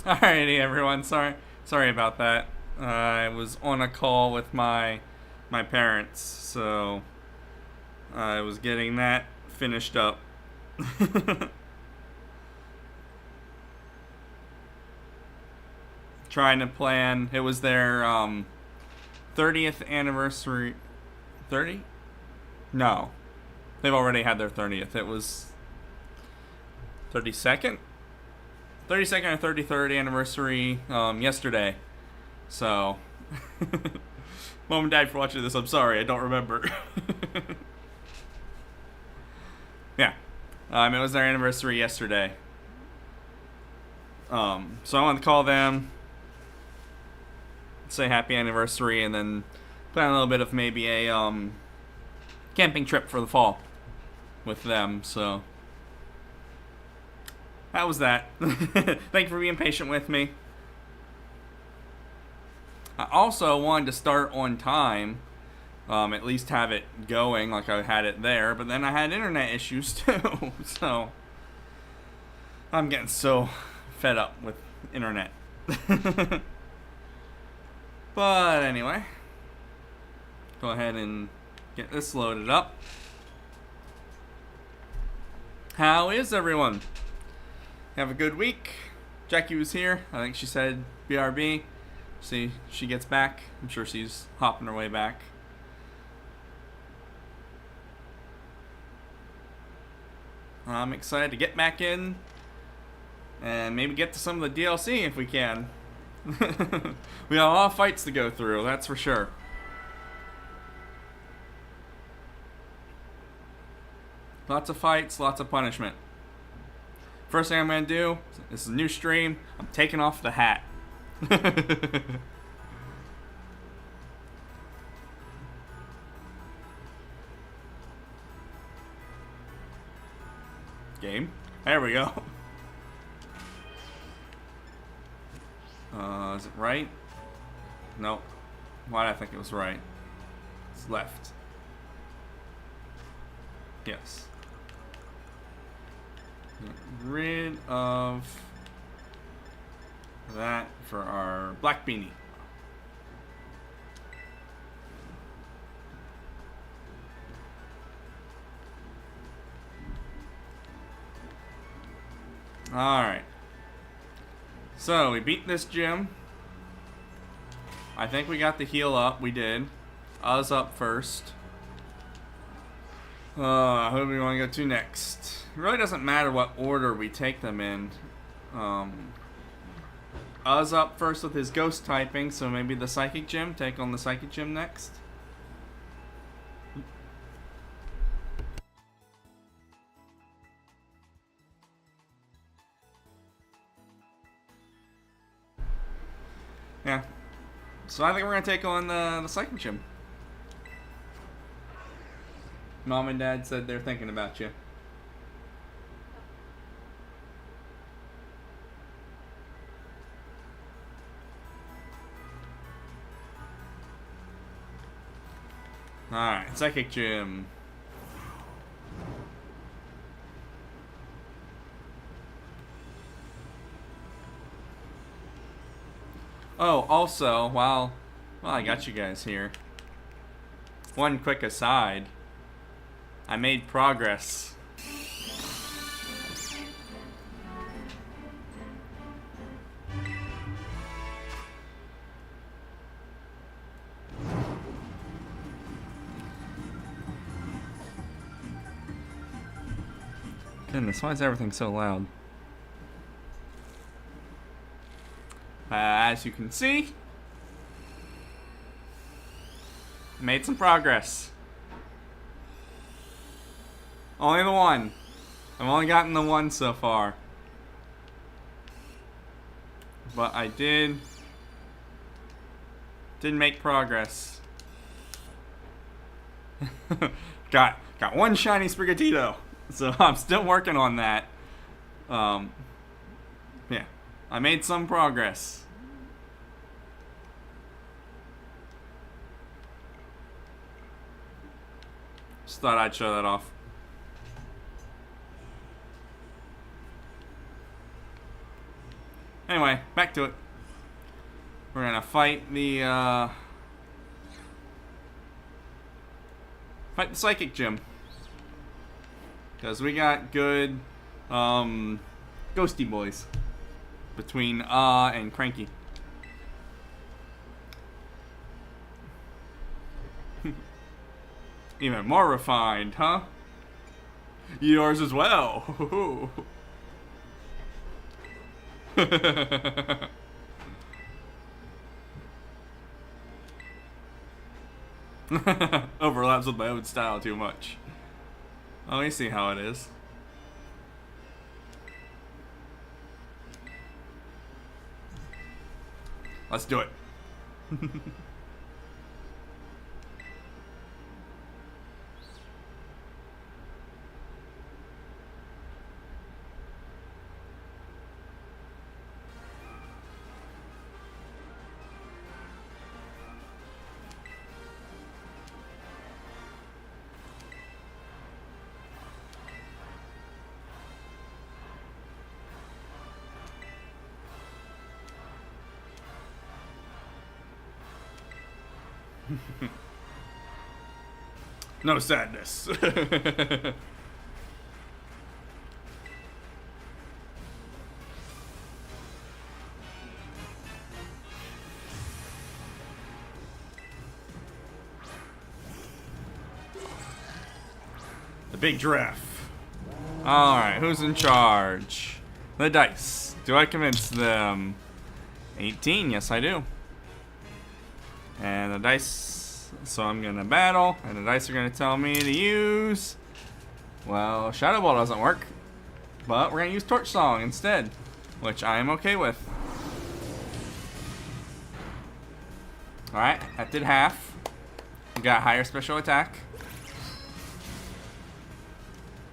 Alrighty, everyone. Sorry about that. I was on a call with my parents, so I was getting that finished up. Trying to plan. It was their 30th anniversary. 30? No, they've already had their 30th. It was 32nd, 32nd or 33rd anniversary yesterday. So, mom and dad, for watching this, I'm sorry, I don't remember. Yeah, it was their anniversary yesterday. So I wanted to call them, say happy anniversary, and then plan a little bit of maybe a camping trip for the fall with them. So that was that. Thank you for being patient with me. I also wanted to start on time, at least have it going like I had it there, but then I had internet issues too. So I'm getting so fed up with internet. But anyway, go ahead and get this loaded up. How is everyone? Have a good week. Jackie was here. I think she said BRB. See, she gets back. I'm sure she's hopping her way back. I'm excited to get back in and maybe get to some of the DLC if we can. We got a lot of fights to go through, that's for sure. Lots of fights, lots of punishment. First thing I'm going to do, this is a new stream, I'm taking off the hat. Game. There we go. Is it right? Nope. Why did I think it was right? It's left. Yes. Get rid of that for our black beanie. Alright. So, we beat this gym. I think we got the heal up. We did. Us up first. Who do we want to go to next? It really doesn't matter what order we take them in. Us up first with his ghost typing, so maybe the psychic gym. Take on the psychic gym next. Yeah. So I think we're going to take on the psychic gym. Mom and Dad said they're thinking about you. Alright, psychic gym. Oh, also, while I got you guys here, one quick aside. I made progress. Goodness, why is everything so loud? As you can see, made some progress. Only the one. I've only gotten the one so far. But I did make progress. got one shiny Sprigatito. So I'm still working on that. Yeah. I made some progress. Just thought I'd show that off. Anyway, back to it. We're gonna fight the psychic gym. Because we got good ghosty boys between and Cranky. Even more refined, huh? Yours as well. Overlaps with my own style too much. Let me see how it is. Let's do it. No sadness. The big giraffe. Alright, who's in charge? The dice. Do I convince them? 18, yes I do. And the dice, so I'm gonna battle, and the dice are gonna tell me to use, well, Shadow Ball doesn't work, but we're gonna use Torch Song instead, which I am okay with. Alright, that did half. We got higher special attack.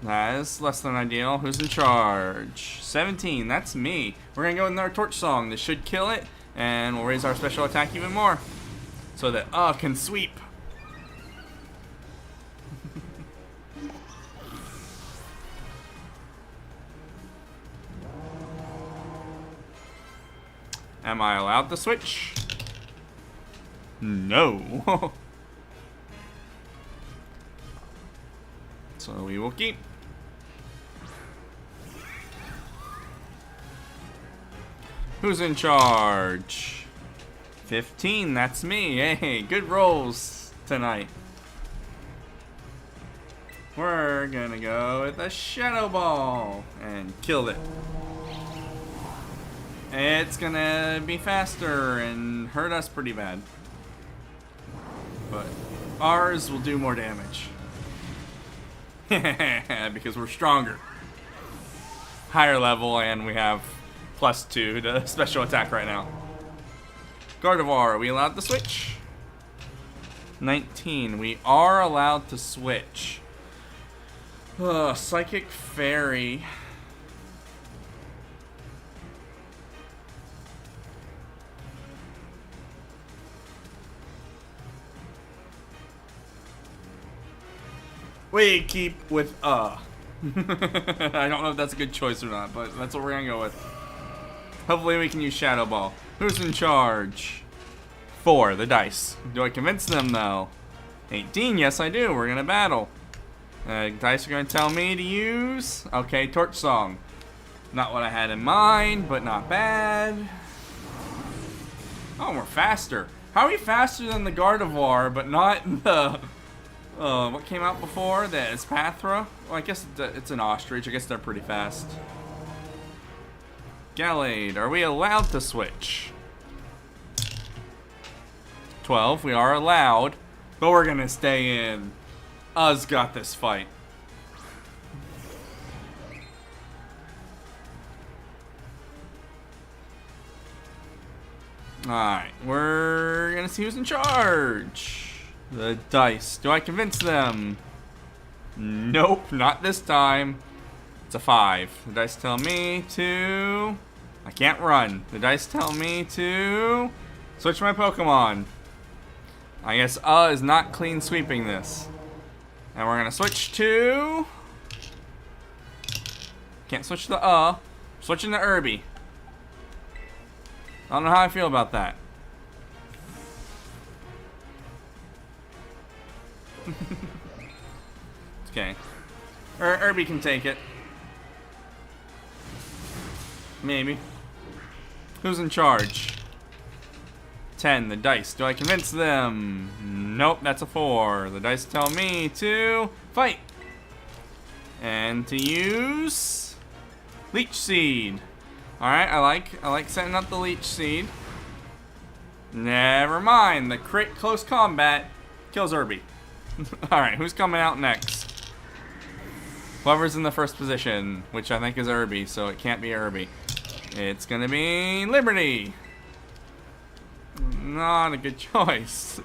That is less than ideal. Who's in charge? 17, that's me. We're gonna go with another Torch Song. This should kill it, and we'll raise our special attack even more. So that can sweep. Am I allowed to switch? No. So we will keep. Who's in charge? 15, that's me. Hey, good rolls tonight. We're gonna go with a Shadow Ball and kill it. It's gonna be faster and hurt us pretty bad. But ours will do more damage. Because we're stronger. Higher level, and we have +2 to special attack right now. Gardevoir, are we allowed to switch? 19, we are allowed to switch. Psychic Fairy. We keep with I don't know if that's a good choice or not, but that's what we're gonna go with. Hopefully we can use Shadow Ball. Who's in charge? 4, the dice. Do I convince them though? 18, yes I do. We're gonna battle. Dice are gonna tell me to use, okay, Torch Song. Not what I had in mind, but not bad. Oh, we're faster. How are we faster than the Gardevoir, but not the what came out before? The Espathra? Well, I guess it's an ostrich. I guess they're pretty fast. Gallade, are we allowed to switch? 12, we are allowed, but we're gonna stay in. Us got this fight. Alright, we're gonna see who's in charge. The dice. Do I convince them? Nope, not this time. It's a 5. The dice tell me to... I can't run. The dice tell me to... switch my Pokemon. I guess is not clean sweeping this. And we're gonna switch to... Can't switch the switching to Irby. I don't know how I feel about that. Okay. Irby can take it. Maybe. Who's in charge? 10, the dice. Do I convince them? Nope, that's a 4. The dice tell me to fight. And to use Leech Seed. Alright, I like setting up the Leech Seed. Never mind. The crit close combat kills Irby. Alright, who's coming out next? Whoever's in the first position, which I think is Irby, so it can't be Irby. It's gonna be Liberty. Not a good choice.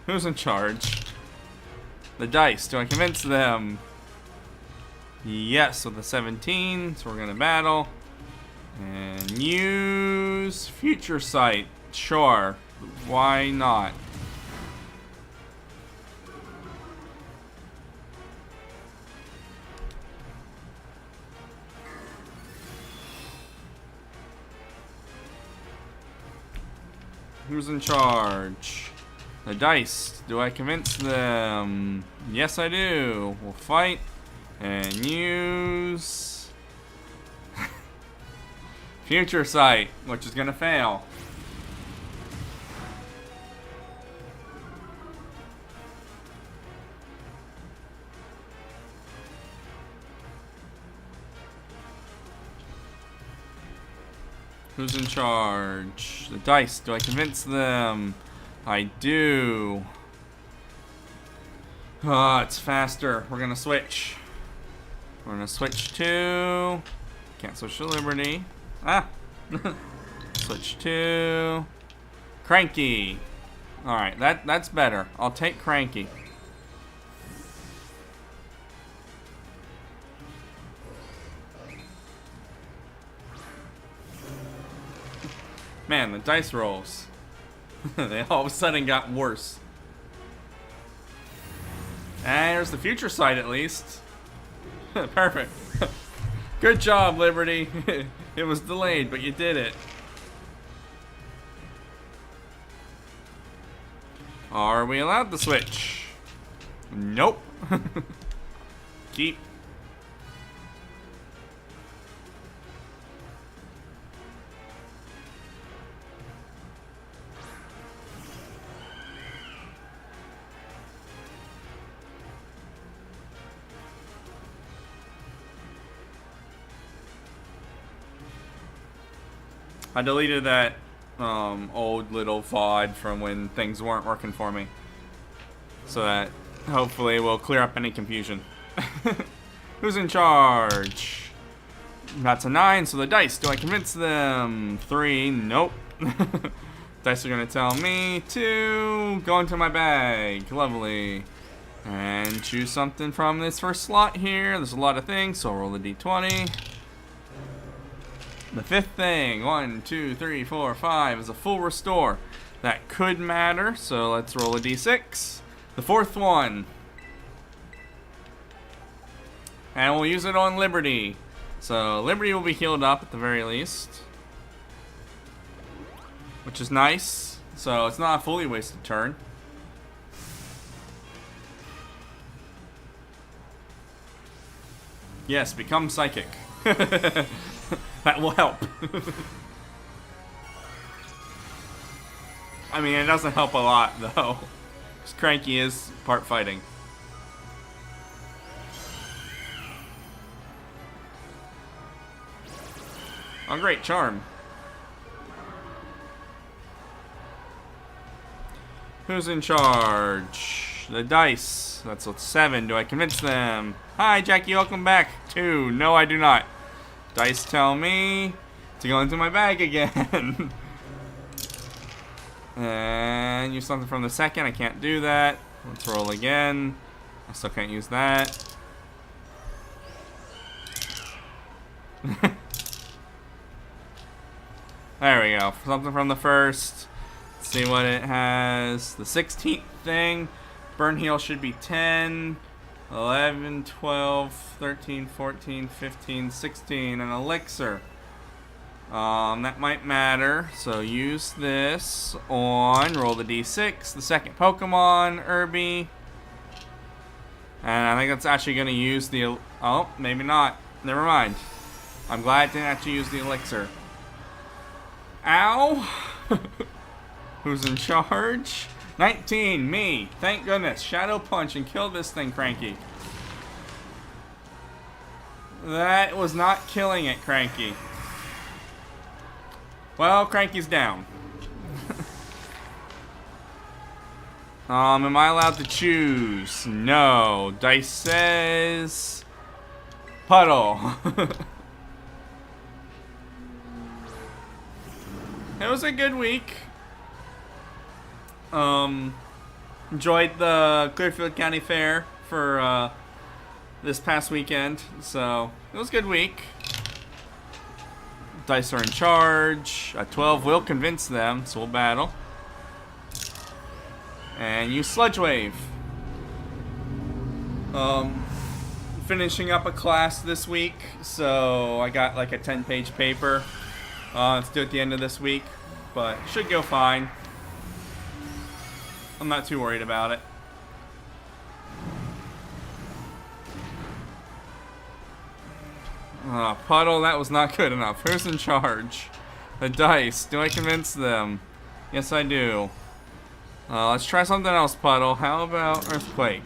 Who's in charge? The dice. Do I convince them? Yes, with the 17. So we're gonna battle. And use Future Sight. Sure. Why not? Who's in charge? The dice. Do I convince them? Yes, I do. We'll fight and use Future Sight, which is gonna fail. Who's in charge? The dice. Do I convince them? I do. It's faster. We're gonna switch. We're gonna switch to... Can't switch to Liberty. Switch to... Cranky. Alright, that's better. I'll take Cranky. Man, the dice rolls. They all of a sudden got worse. And there's the Future Sight at least. Perfect. Good job, Liberty. It was delayed, but you did it. Are we allowed to switch? Nope. Keep. I deleted that old little VOD from when things weren't working for me, so that hopefully will clear up any confusion. Who's in charge? That's a 9, so the dice. Do I convince them? 3, nope. Dice are gonna tell me to go into my bag. Lovely. And choose something from this first slot here. There's a lot of things, so I'll roll a d20. The fifth thing, 1, 2, 3, 4, 5, is a full restore. That could matter, so let's roll a d6. The fourth one. And we'll use it on Liberty. So Liberty will be healed up at the very least, which is nice. So it's not a fully wasted turn. Yes, become psychic. That will help. I mean, it doesn't help a lot, though. Because Cranky is part fighting. Oh, great, Charm. Who's in charge? The dice. That's a 7. Do I convince them? Hi, Jackie, welcome back. 2. No, I do not. Dice tell me to go into my bag again. And use something from the second. I can't do that. Let's roll again. I still can't use that. There we go. Something from the first. Let's see what it has. The 16th thing. Burn heal should be 10. 11, 12, 13, 14, 15, 16, an elixir. That might matter. So use this on, roll the d6, the second Pokemon, Irby. And I think that's actually going to use the, oh, maybe not. Never mind. I'm glad I didn't actually use the elixir. Ow! Who's in charge? 19, me. Thank goodness. Shadow Punch and kill this thing, Cranky. That was not killing it, Cranky. Well, Cranky's down. Am I allowed to choose? No. Dice says Puddle. It was a good week. Enjoyed the Clearfield County Fair for this past weekend, so it was a good week. Dice are in charge. A 12 will convince them, so we'll battle. And use Sludge Wave. Finishing up a class this week, so I got like a 10-page paper. Let's do it at the end of this week, but should go fine. I'm not too worried about it. Puddle, that was not good enough. Who's in charge? The dice. Do I convince them? Yes, I do. Let's try something else, Puddle. How about Earthquake?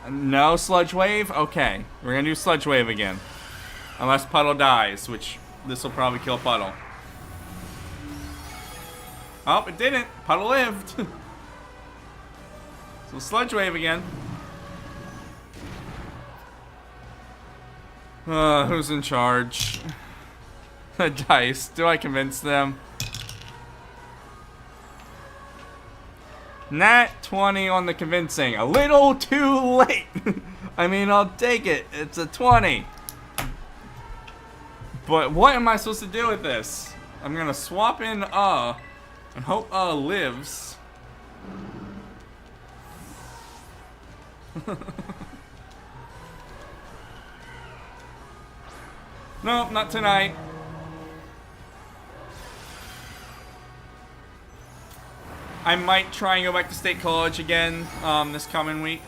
No Sludge Wave? Okay. We're gonna do Sludge Wave again. Unless Puddle dies, which this will probably kill Puddle. Oh, it didn't. Puddle lived. So Sludge Wave again. Who's in charge? The dice. Do I convince them? Nat 20 on the convincing. A little too late. I mean, I'll take it. It's a 20. But what am I supposed to do with this? I'm gonna swap in and hope lives. Nope, not tonight. I might try and go back to State College again this coming week.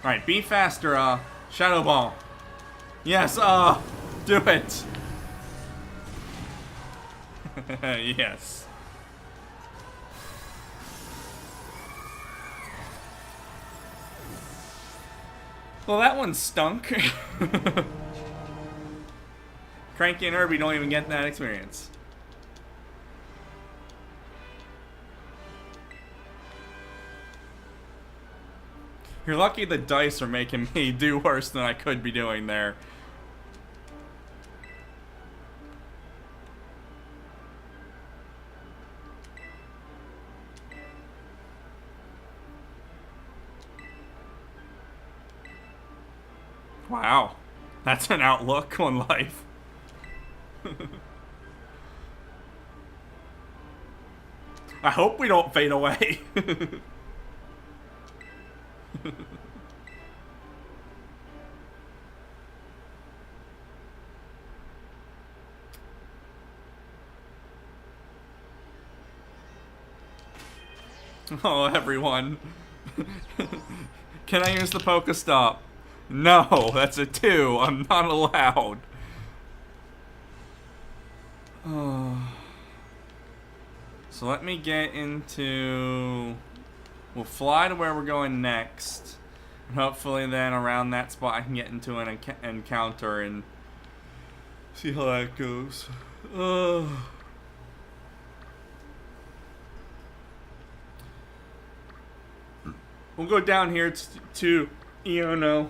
Alright, be faster, Shadow Ball. Yes, do it. Yes. Well, that one stunk. Cranky and Irby don't even get that experience. You're lucky the dice are making me do worse than I could be doing there. Wow. That's an outlook on life. I hope we don't fade away. Oh, everyone. Can I use the Pokestop? No, that's a 2. I'm not allowed. So let me get into... We'll fly to where we're going next. And hopefully then around that spot I can get into an encounter and see how that goes. We'll go down here to Iono.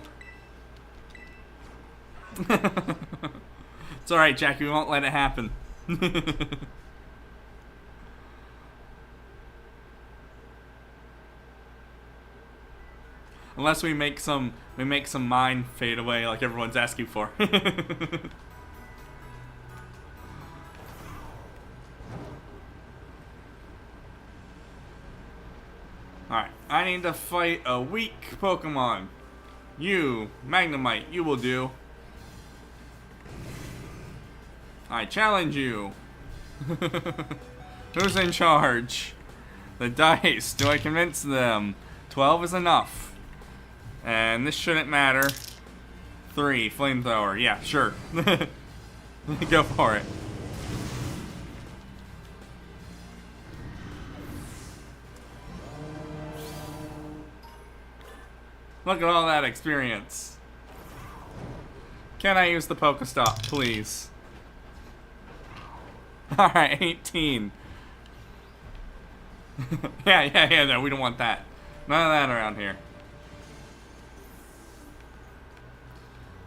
It's alright, Jackie. We won't let it happen. Unless we make some mine fade away like everyone's asking for. Alright, I need to fight a weak Pokemon. You, Magnemite, you will do. I challenge you. Who's in charge? The dice. Do I convince them? 12 is enough. And this shouldn't matter. 3, flamethrower. Yeah, sure. Go for it. Look at all that experience. Can I use the Pokestop, please? Alright, 18. yeah, no, we don't want that. None of that around here.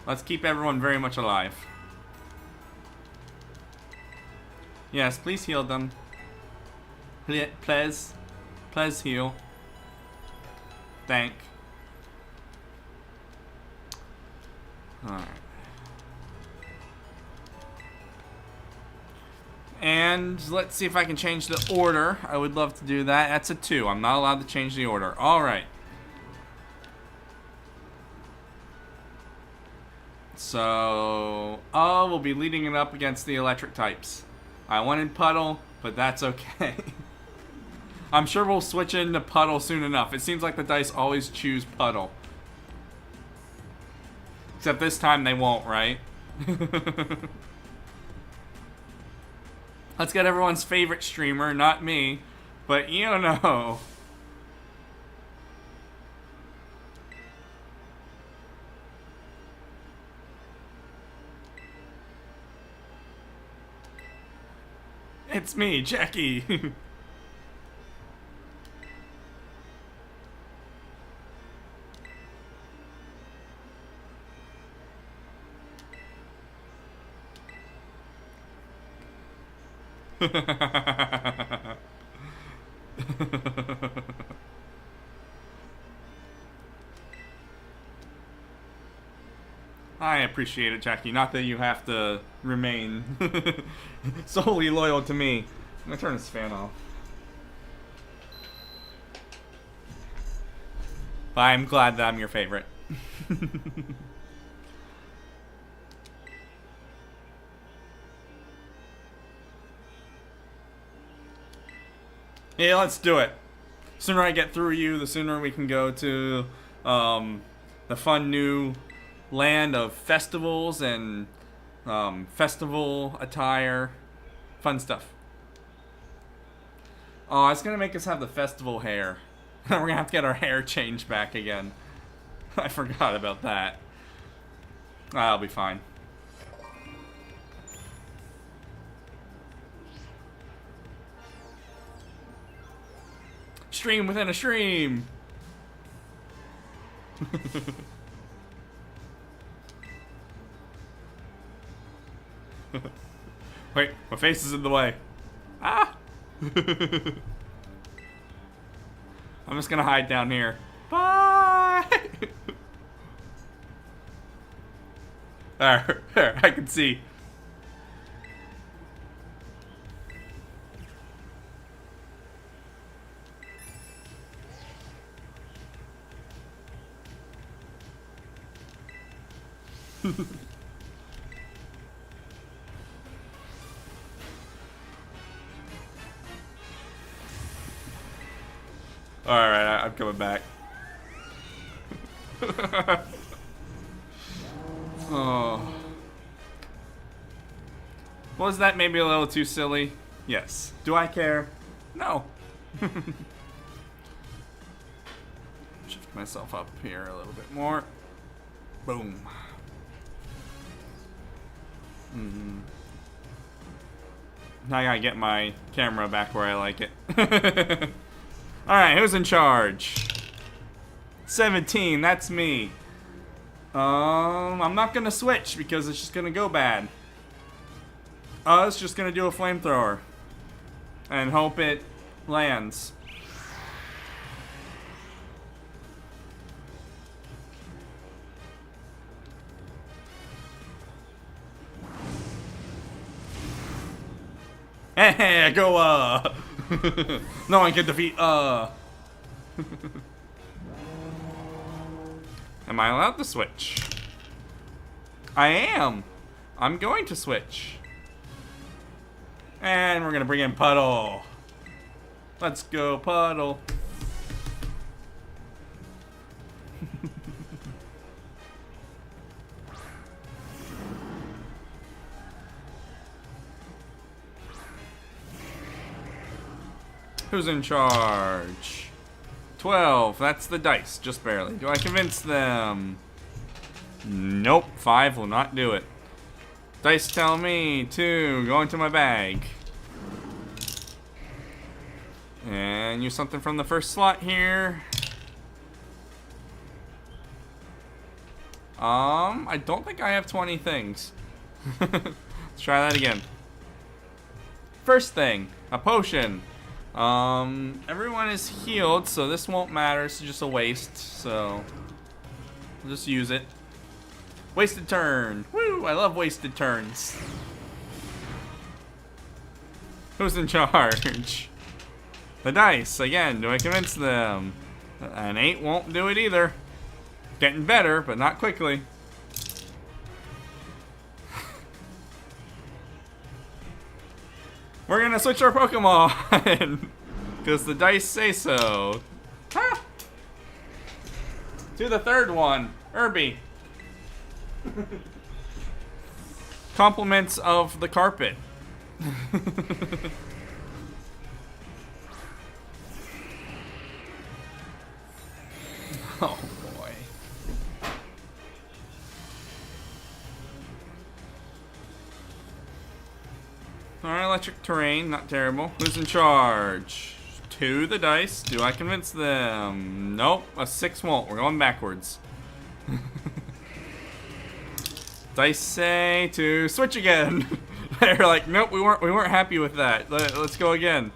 Let's keep everyone very much alive. Yes, please heal them. Please. Please heal. Thank. Alright. And let's see if I can change the order. I would love to do that. That's a 2. I'm not allowed to change the order. Alright. So, we'll be leading it up against the electric types. I wanted Puddle, but that's okay. I'm sure we'll switch into Puddle soon enough. It seems like the dice always choose Puddle. Except this time they won't, right? Let's get everyone's favorite streamer, not me, but you know. It's me, Jackie. I appreciate it, Jackie. Not that you have to remain solely loyal to me. I'm gonna turn this fan off. But I'm glad that I'm your favorite. Yeah, let's do it. The sooner I get through you, the sooner we can go to the fun new land of festivals and festival attire. Fun stuff. Oh, it's gonna make us have the festival hair. We're gonna have to get our hair changed back again. I forgot about that. I'll be fine. Stream within a stream. Wait, my face is in the way. Ah! I'm just gonna hide down here. Bye! There, I can see. Alright, I'm coming back. Oh. Was that maybe a little too silly? Yes. Do I care? No. Shift myself up here a little bit more. Boom. Now I gotta get my camera back where I like it. Alright, who's in charge? 17, that's me. I'm not gonna switch because it's just gonna go bad. It's just gonna do a flamethrower. And hope it lands. Hey, go, No one can defeat, Am I allowed to switch? I am. I'm going to switch. And we're gonna bring in Puddle. Let's go, Puddle. Who's in charge? 12. That's the dice, just barely. Do I convince them? Nope. 5 will not do it. Dice tell me 2. Go into my bag. And use something from the first slot here. I don't think I have 20 things. Let's try that again. First thing, a potion. Everyone is healed, so this won't matter. It's just a waste, so we'll just use it. Wasted turn. Woo! I love wasted turns. Who's in charge? The dice. Again, do I convince them? An 8 won't do it either. Getting better, but not quickly. We're gonna switch our Pokemon! Because the dice say so. Ha! To the third one. Irby. Compliments of the carpet. Oh boy. Alright, electric terrain, not terrible. Who's in charge? 2 the dice. Do I convince them? Nope, a 6 won't. We're going backwards. Dice say to switch again. They're like, nope, we weren't happy with that. Let's go again.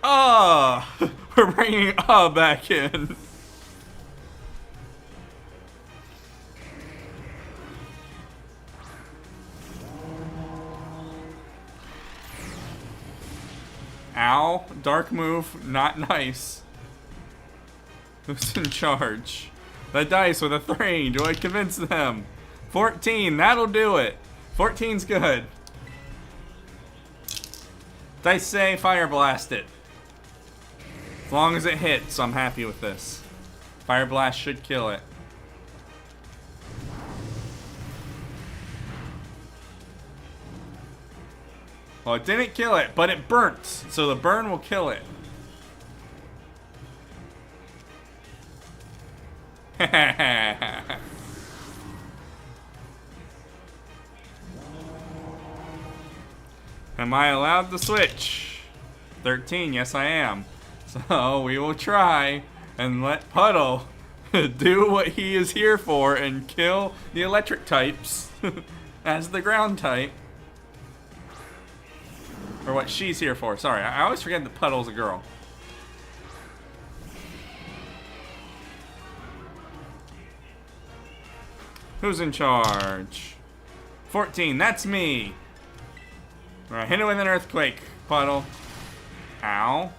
We're bringing back in. Ow, dark move, not nice. Who's in charge? The dice with a 3. Do I convince them? 14, that'll do it. 14's good. Dice say fire blast it. As long as it hits, I'm happy with this. Fire blast should kill it. Well, it didn't kill it, but it burnt, so the burn will kill it. Am I allowed to switch? 13, yes I am. So we will try and let Puddle do what he is here for and kill the electric types as the ground type. Or what she's here for. Sorry, I always forget that Puddle's a girl. Who's in charge? 14, that's me. Alright, hit it with an earthquake, Puddle. Ow.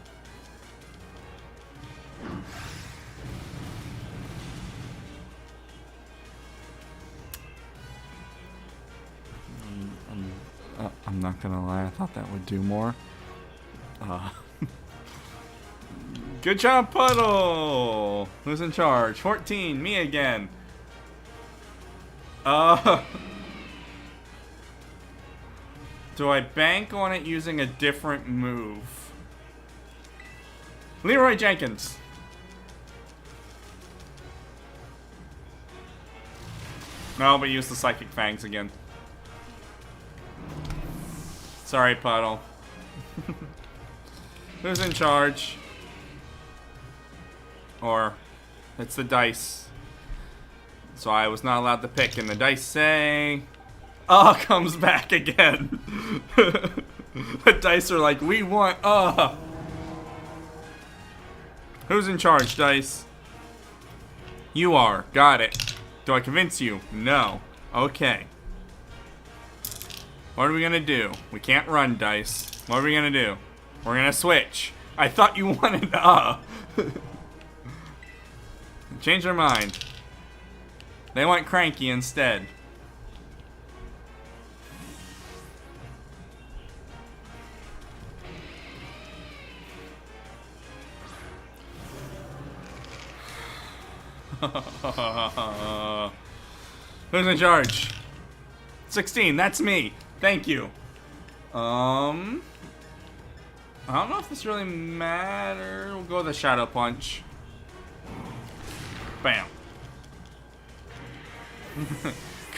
I'm not gonna lie, I thought that would do more. Good job, Puddle! Who's in charge? 14, me again. Do I bank on it using a different move? Leroy Jenkins. No, but use the Psychic Fangs again. Sorry, Puddle. Who's in charge? Or, it's the dice. So I was not allowed to pick, and the dice say... comes back again. The dice are like, we want, Who's in charge, dice? You are. Got it. Do I convince you? No. Okay. What are we gonna do? We can't run, dice. What are we gonna do? We're gonna switch. I thought you wanted, Change our mind. They went cranky instead. Who's in charge? 16, that's me. Thank you. I don't know if this really matters. We'll go with a Shadow Punch. Bam.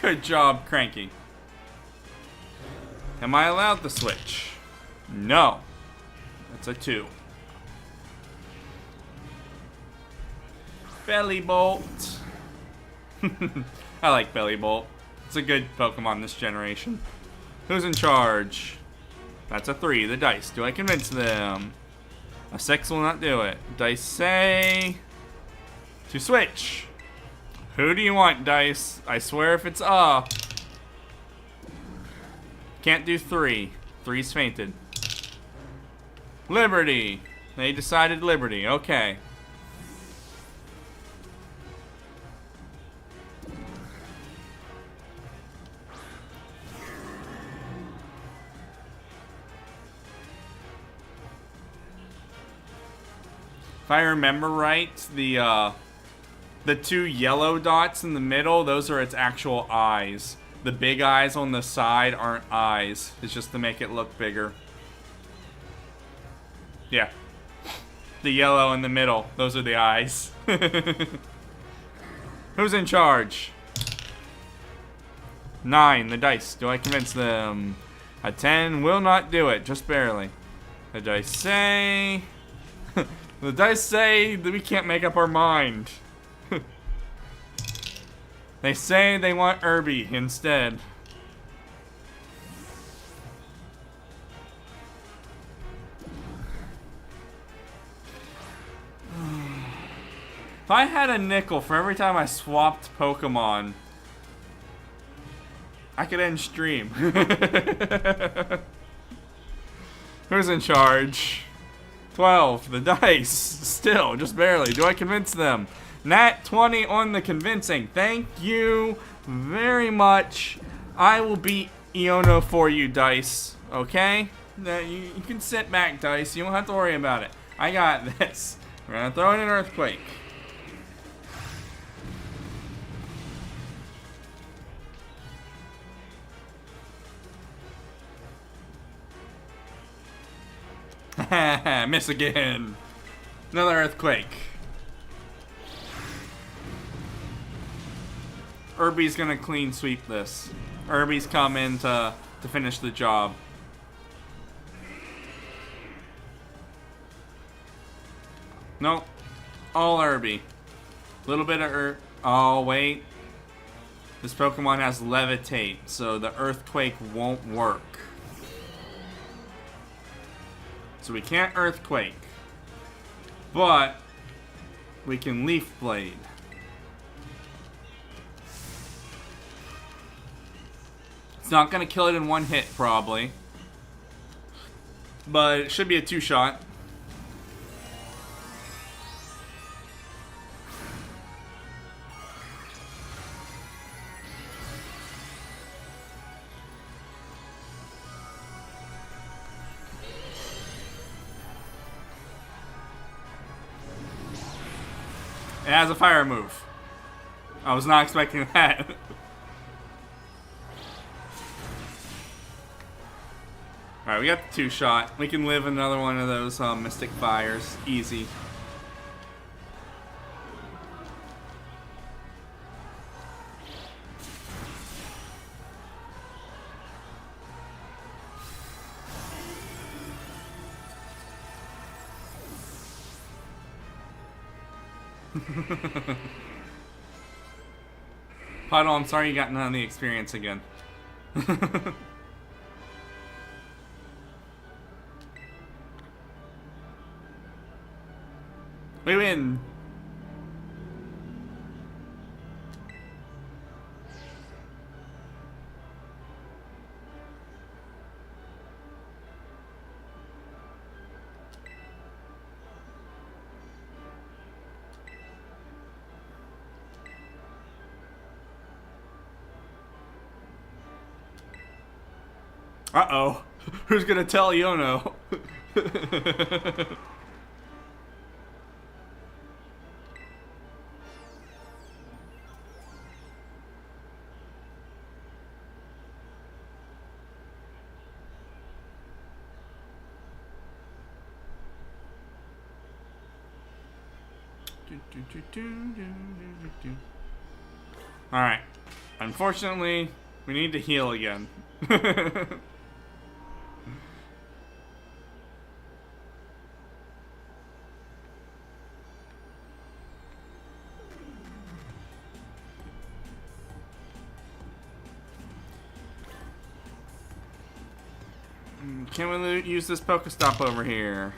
Good job, Cranky. Am I allowed to switch? No. That's a 2. Belly Bolt. I like Belly Bolt. It's a good Pokemon this generation. Who's in charge? That's a 3. The dice. Do I convince them? A 6 will not do it. Dice say to switch. Who do you want, dice? I swear if it's can't do 3. 3's fainted. Liberty. They decided Liberty. Okay. If I remember right, the 2 yellow dots in the middle, those are its actual eyes. The big eyes on the side aren't eyes. It's just to make it look bigger. Yeah. The yellow in the middle, those are the eyes. Who's in charge? 9, the dice. Do I convince them? A 10 will not do it, just barely. The dice say... The dice say that we can't make up our mind. They say they want Irby instead. If I had a nickel for every time I swapped Pokemon, I could end stream. Who's in charge? 12, the dice. Still, just barely. Do I convince them? Nat 20 on the convincing. Thank you very much. I will beat Iono for you, dice. Okay? You can sit back, dice. You don't have to worry about it. I got this. We're gonna throw in an earthquake. Miss again. Another earthquake. Irby's gonna clean sweep this. Irby's coming to finish the job. Nope. All Irby. Little bit of oh, wait. This Pokemon has Levitate, so the earthquake won't work. So we can't Earthquake. But we can Leaf Blade. It's not going to kill it in one hit, probably. But it should be a 2-shot. It has a fire move. I was not expecting that. Alright, we got the 2-shot. We can live another one of those Mystic Fires. Easy. Puddle, I'm sorry you got none of the experience again. We win. Uh-oh. Who's gonna tell Yono? Alright. Unfortunately, we need to heal again. Can we use this Pokestop over here?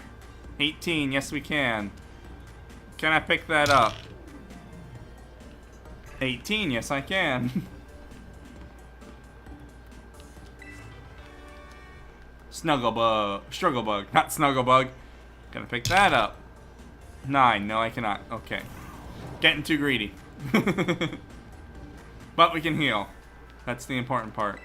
18, yes we can. Can I pick that up? 18, yes I can. Strugglebug, not Snugglebug. Gonna pick that up. 9, no I cannot. Okay. Getting too greedy. But we can heal. That's the important part.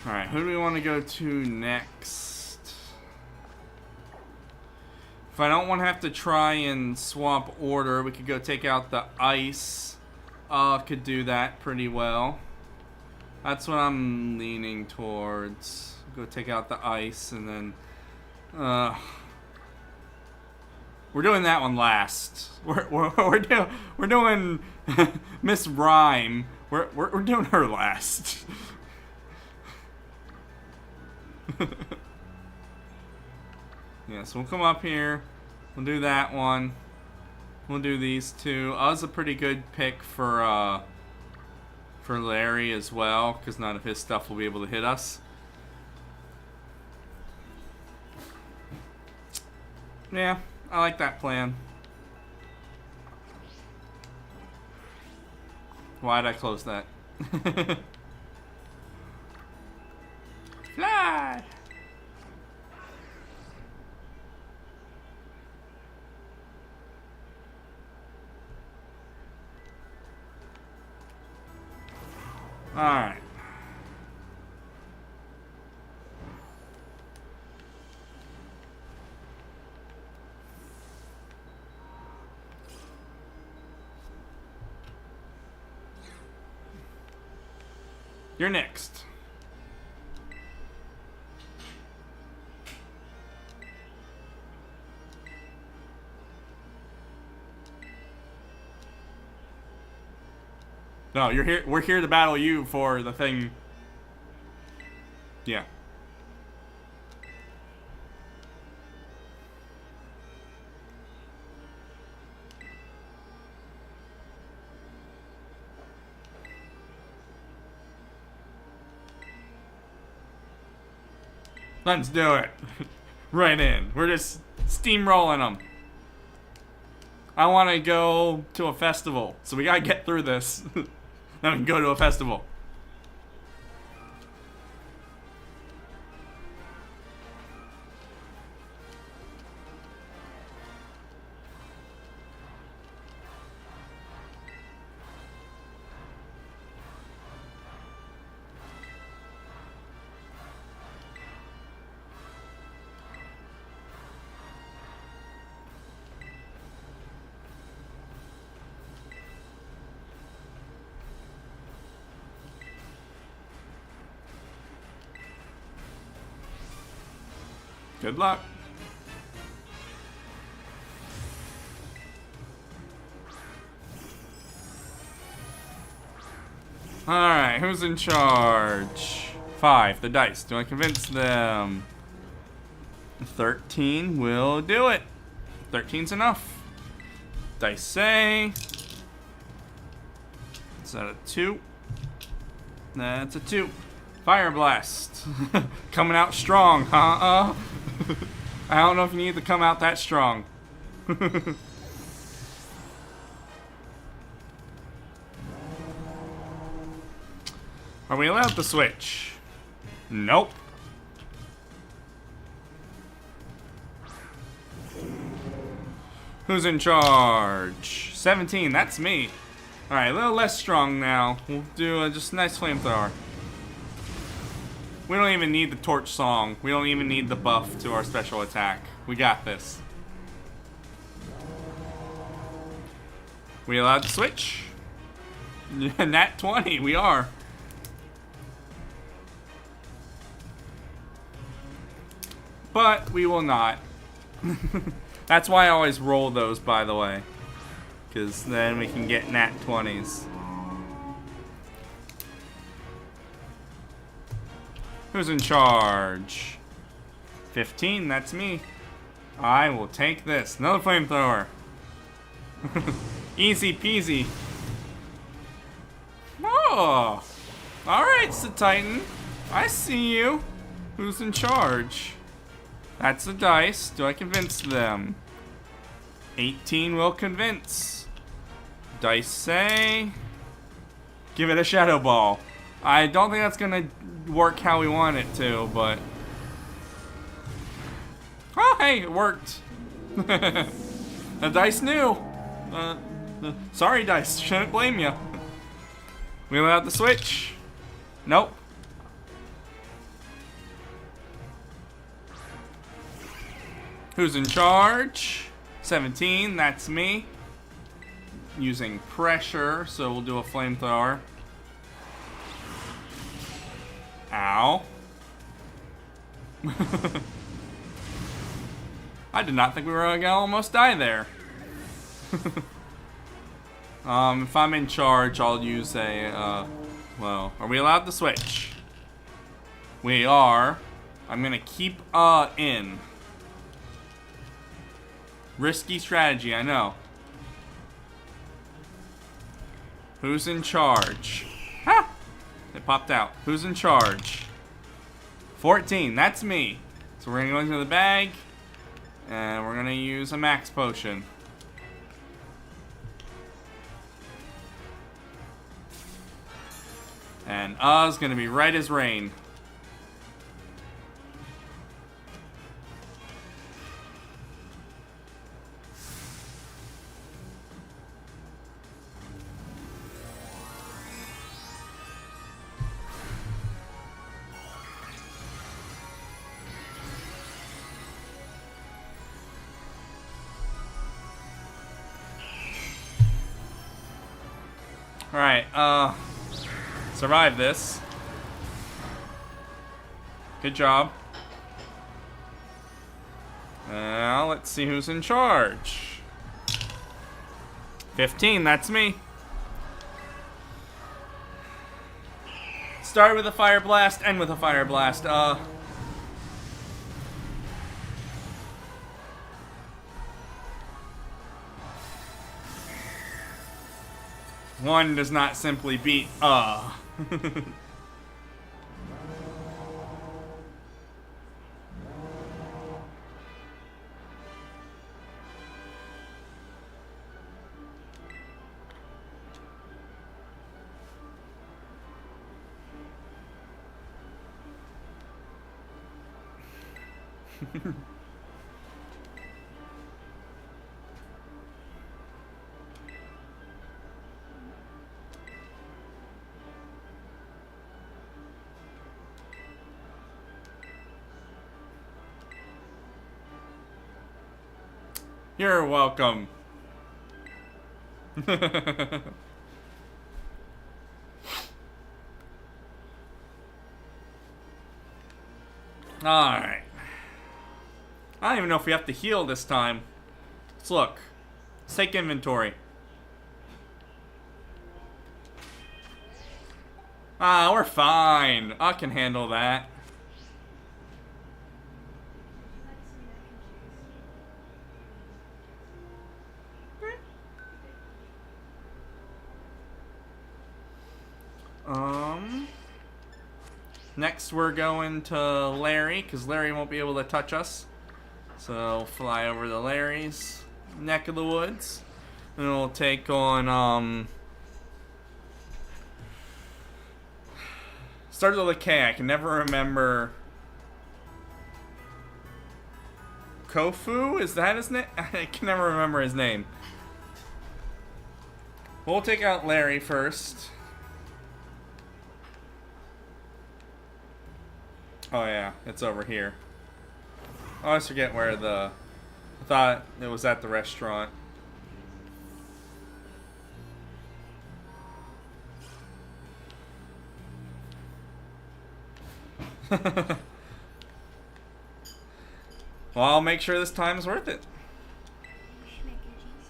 Alright, who do we want to go to next? If I don't want to have to try and swap order, we could go take out the ice. Could do that pretty well. That's what I'm leaning towards. Go take out the ice and then... we're doing that one last. We're doing Miss Rhyme. We're doing her last. Yeah, so we'll come up here. We'll do that one. We'll do these two. Us a pretty good pick for Larry as well, because none of his stuff will be able to hit us. Yeah, I like that plan. Why'd I close that? Fly! Alright. You're next. No, you're here. We're here to battle you for the thing. Yeah. Let's do it. Right in. We're just steamrolling them. I want to go to a festival, so we gotta get through this. Then we can go to a festival. Good luck. Alright, who's in charge? 5, the dice. Do I convince them? 13 will do it. 13's enough. Dice say. Is that a 2? That's a 2. Fire Blast. Coming out strong, huh? I don't know if you need to come out that strong. Are we allowed to switch? Nope. Who's in charge? 17, that's me. Alright, a little less strong now. We'll do just a nice flamethrower. We don't even need the torch song. We don't even need the buff to our special attack. We got this. We allowed to switch? Nat 20, we are. But we will not. That's why I always roll those, by the way. Because then we can get nat 20s. Who's in charge? 15, that's me. I will take this. Another flamethrower. Easy peasy. Oh! Alright, Titan. I see you. Who's in charge? That's the dice. Do I convince them? 18 will convince. Dice say... give it a shadow ball. I don't think that's gonna work how we want it to, but... oh, hey, it worked. The dice knew. Sorry, dice. Shouldn't blame you. We allowed to switch? Nope. Who's in charge? 17, that's me. Using pressure, so we'll do a flamethrower. Ow. I did not think we were gonna almost die there. If I'm in charge, I'll use a, well, are we allowed to switch? We are. I'm gonna keep, in. Risky strategy, I know. Who's in charge? Ha! It popped out. Who's in charge? 14, that's me. So we're gonna go into the bag, and we're gonna use a max potion. And is gonna be right as rain. Alright, survive this. Good job. Now, let's see who's in charge. 15, that's me. Start with a fire blast, end with a fire blast. One does not simply beat, You're welcome. Alright. I don't even know if we have to heal this time. Let's look. Let's take inventory. We're fine. I can handle that. Next we're going to Larry, because Larry won't be able to touch us. So fly over to Larry's neck of the woods. And we'll take on, Started with a K. I can never remember. Kofu? Is that his name? I can never remember his name. We'll take out Larry first. Oh yeah, it's over here. I always forget where the... I thought it was at the restaurant. Well, I'll make sure this time is worth it. Mac and cheese.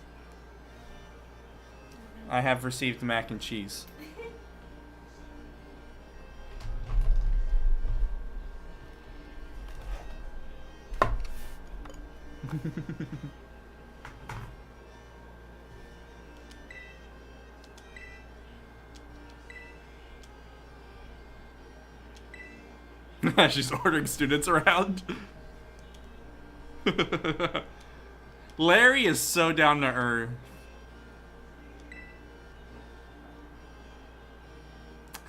I have received mac and cheese. She's ordering students around. Larry is so down to earth.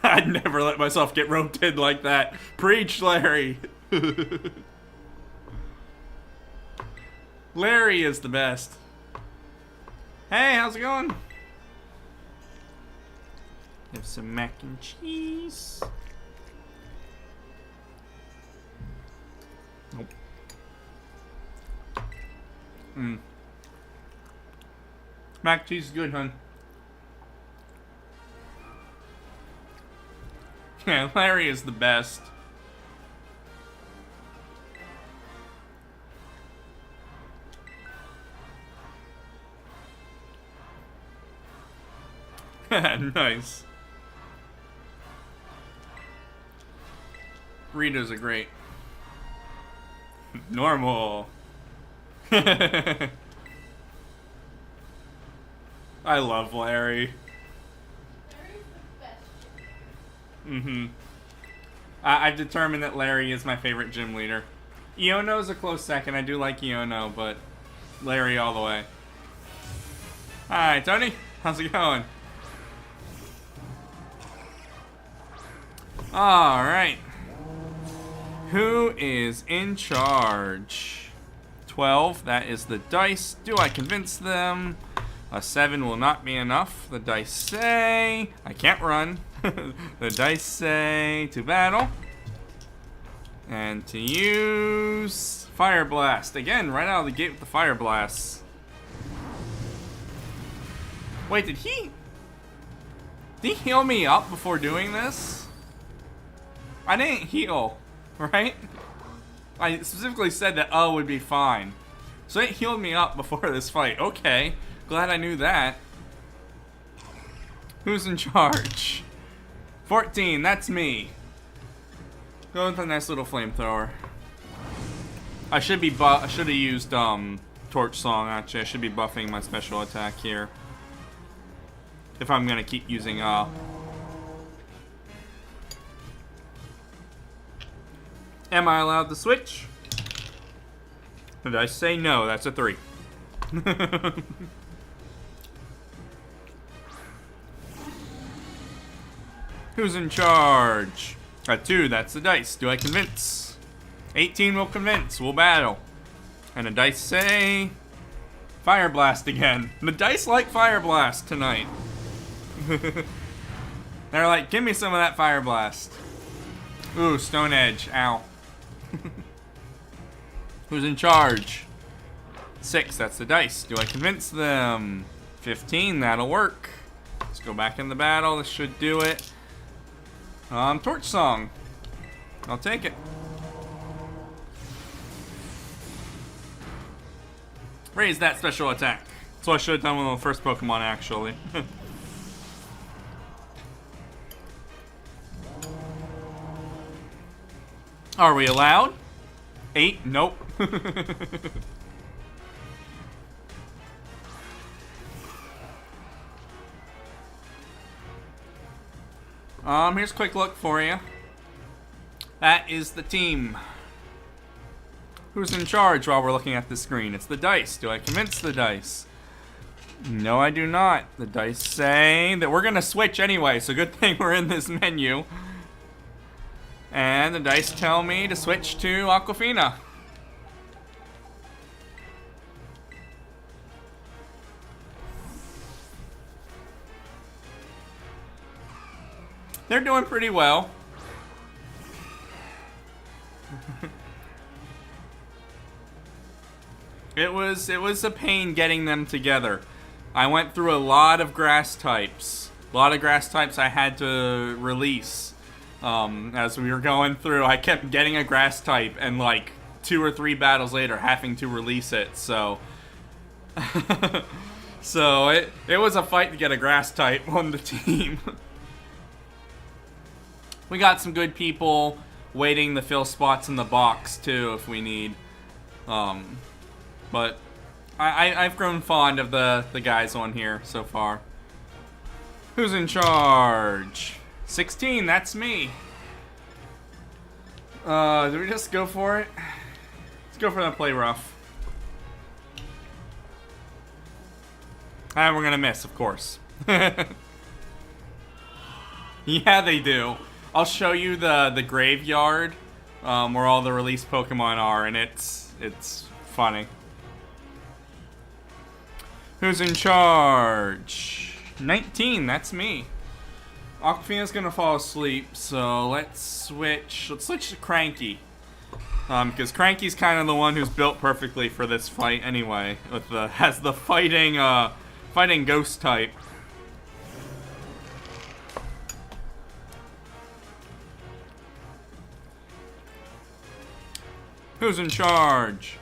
I'd never let myself get roped in like that. Preach, Larry. Larry is the best. Hey, how's it going? Have some mac and cheese. Nope. Mac and cheese is good, hun. Yeah, Larry is the best. Nice. Burritos are great. Normal. I love Larry. I've determined that Larry is my favorite gym leader. Iono's a close second. I do like Iono, but Larry all the way. Hi, Tony. How's it going? Alright. Who is in charge? 12. That is the dice. Do I convince them? A 7 will not be enough. The dice say... I can't run. The dice say to battle. And to use... Fire Blast. Again, right out of the gate with the Fire Blast. Wait, did he heal me up before doing this? I didn't heal, right? I specifically said that O would be fine. So it healed me up before this fight. Okay. Glad I knew that. Who's in charge? 14, that's me. Go with the nice little flamethrower. I should have used Torch Song actually. I should be buffing my special attack here. If I'm gonna keep using Am I allowed to switch? Did I say no? That's a 3. Who's in charge? A 2, that's the dice. Do I convince? 18 will convince. We'll battle. And the dice say... Fire Blast again. The dice like Fire Blast tonight. They're like, give me some of that Fire Blast. Ooh, Stone Edge. Ow. Who's in charge? 6, that's the dice. Do I convince them? 15, that'll work. Let's go back in the battle. This should do it. Torch Song. I'll take it. Raise that special attack. That's what I should have done with the first Pokemon, actually. Are we allowed? 8? Nope. Here's a quick look for you. That is the team. Who's in charge while we're looking at the screen? It's the dice. Do I convince the dice? No, I do not. The dice say that we're gonna switch anyway, so good thing we're in this menu. And the dice tell me to switch to Aquafina. They're doing pretty well. It was a pain getting them together. I went through a lot of grass types. A lot of grass types I had to release. As we were going through, I kept getting a grass type and like 2 or 3 battles later having to release it. So so it was a fight to get a grass type on the team. We got some good people waiting to fill spots in the box too if we need. But I've grown fond of the guys on here so far. Who's in charge? 16, that's me. Do we just go for it? Let's go for the play rough. And we're gonna miss, of course. Yeah, they do. I'll show you the graveyard where all the released Pokemon are, and it's funny. Who's in charge? 19, that's me. Aquafina's gonna fall asleep, so let's switch to Cranky. Because Cranky's kind of the one who's built perfectly for this fight anyway. Has the fighting ghost type. Who's in charge?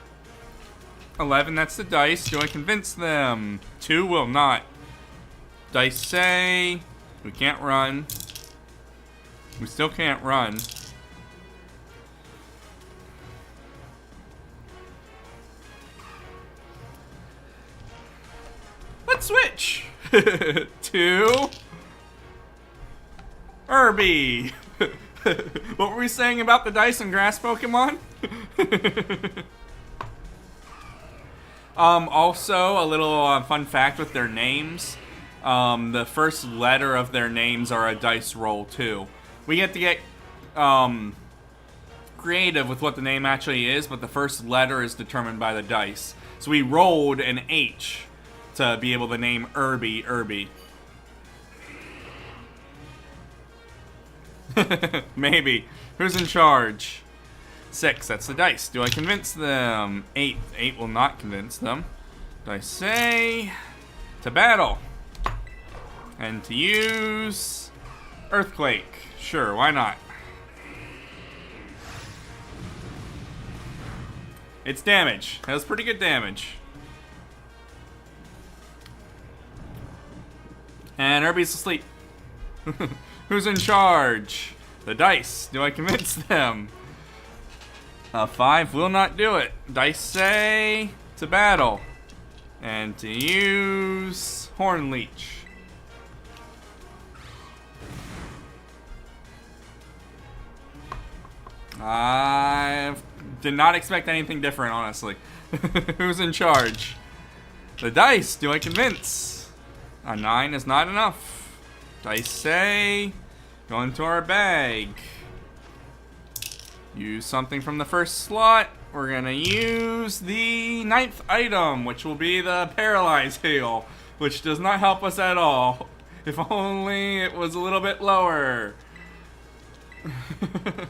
11, that's the dice. Do I convince them? 2 will not. Dice say we can't run. We still can't run. Let's switch. 2. Irby. What were we saying about the dice and grass Pokemon? Also, a little fun fact with their names. The first letter of their names are a dice roll, too. We get to get creative with what the name actually is, but the first letter is determined by the dice. So we rolled an H to be able to name Irby. Maybe. Who's in charge? 6, that's the dice. Do I convince them? 8. 8 will not convince them. Do I say to battle? And to use Earthquake. Sure, why not? It's damage. That was pretty good damage. And Irby's asleep. Who's in charge? The dice. Do I convince them? 5 will not do it. Dice say to battle. And to use Horn Leech. I did not expect anything different, honestly. Who's in charge? The dice. Do I convince? A 9 is not enough. Dice say go into our bag. Use something from the first slot. We're gonna use the 9th item, which will be the Paralyze Heal, which does not help us at all. If only it was a little bit lower. It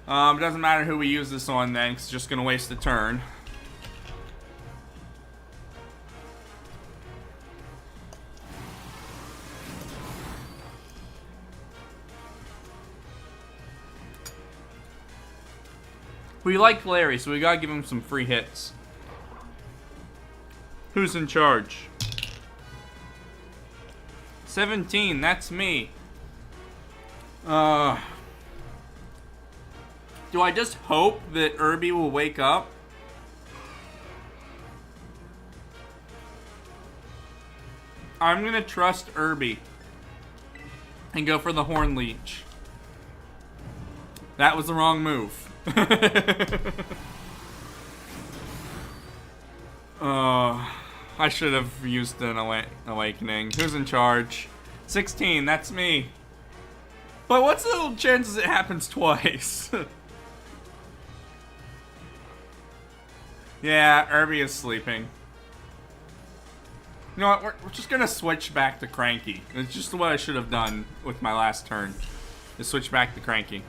doesn't matter who we use this on then, 'cause it's just gonna waste a turn. We like Larry, so we gotta give him some free hits. Who's in charge? 17, that's me. Do I just hope that Irby will wake up? I'm gonna trust Irby and go for the Horn Leech. That was the wrong move. I should have used an awakening. Who's in charge? 16, that's me. But what's the little chances it happens twice? Yeah, Irby is sleeping. You know what? We're just gonna switch back to Cranky. It's just what I should have done with my last turn. Is switch back to Cranky.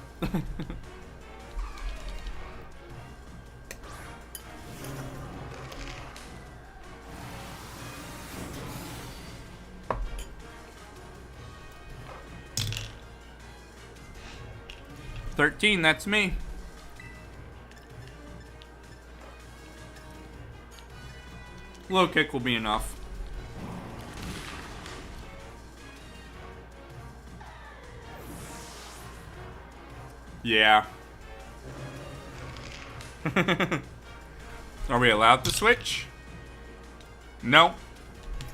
13, that's me. Low kick will be enough. Yeah. Are we allowed to switch? No.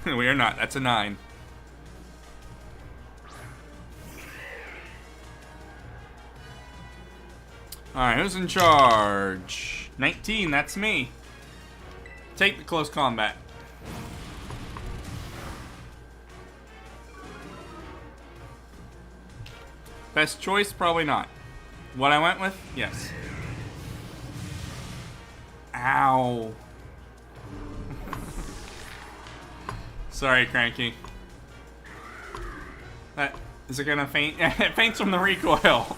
We are not. That's a 9. Alright, who's in charge? 19, that's me. Take the close combat. Best choice? Probably not. What I went with? Yes. Ow. Sorry, Cranky. Is it gonna faint? It faints from the recoil.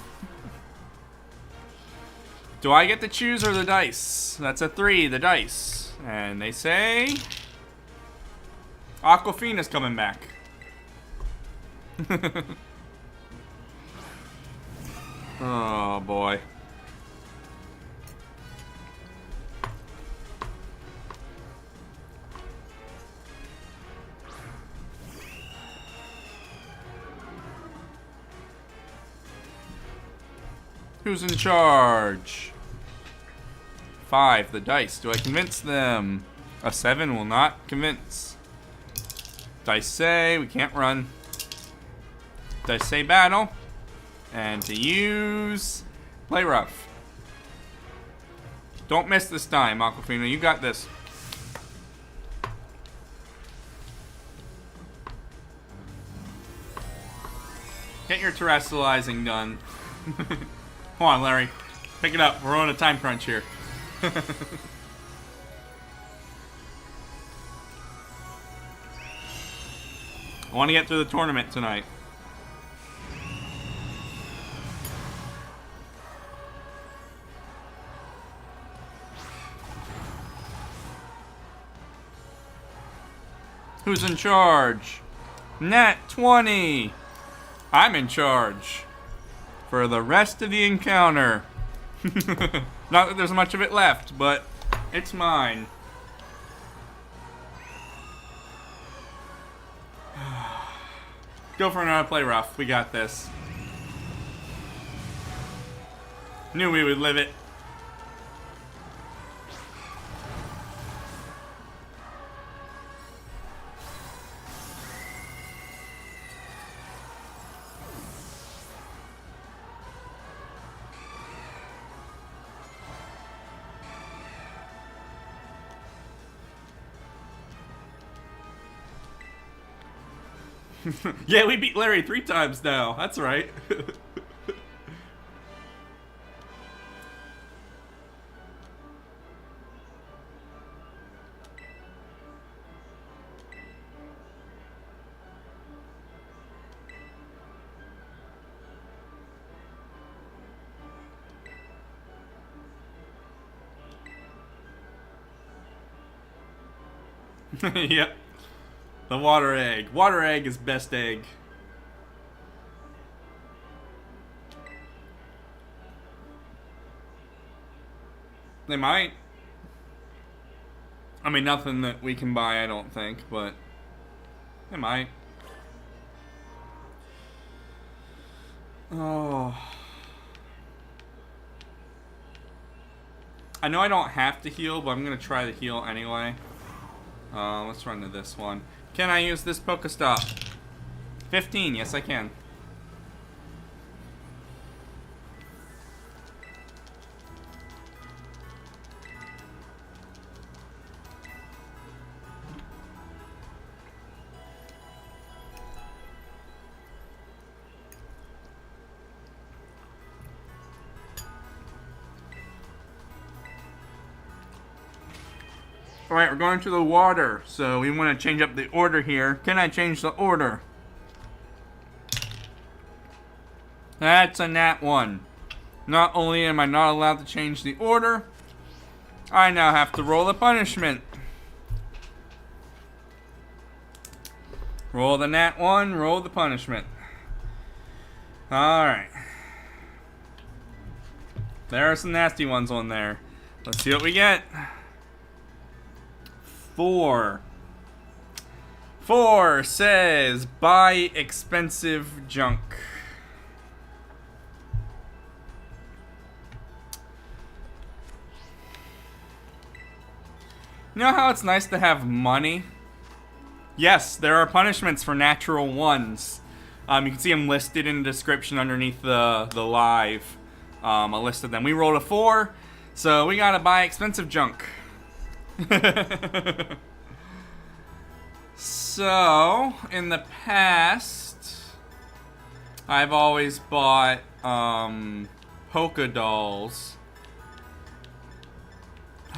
Do I get to choose or the dice? That's a 3, the dice. And they say... Aquafina's coming back. Oh, boy. Who's in charge? 5, the dice. Do I convince them? A 7 will not convince. Dice say we can't run. Dice say battle. And to use... Play rough. Don't miss this time, Aquafina. You got this. Get your terrestrializing done. Come on, Larry. Pick it up. We're on a time crunch here. I want to get through the tournament tonight. Who's in charge? Nat 20. I'm in charge. For the rest of the encounter. Not that there's much of it left, but it's mine. Go for another play rough. We got this. Knew we would live it. Yeah, we beat Larry 3 times now. That's right. Yep. The water egg. Water egg is best egg. They might. I mean, nothing that we can buy, I don't think, but they might. Oh. I know I don't have to heal, but I'm going to try to heal anyway. Let's run to this one. Can I use this Pokestop? 15, yes I can. Alright, we're going to the water. So we want to change up the order here. Can I change the order? That's a nat 1. Not only am I not allowed to change the order, I now have to roll a punishment. Roll the nat 1, roll the punishment. Alright. There are some nasty ones on there. Let's see what we get. 4. 4 says buy expensive junk. You know how it's nice to have money? Yes, there are punishments for natural ones. You can see them listed in the description underneath the live. I listed them. We rolled a 4, so we gotta buy expensive junk. So, in the past, I've always bought polka dolls.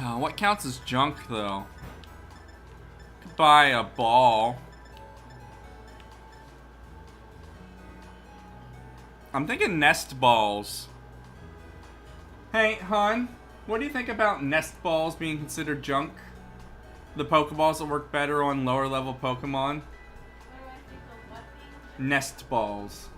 What counts as junk, though? Could buy a ball. I'm thinking nest balls. Hey, hon, what do you think about nest balls being considered junk? The Pokeballs that work better on lower level Pokemon? What do I think of what thing? Nest balls.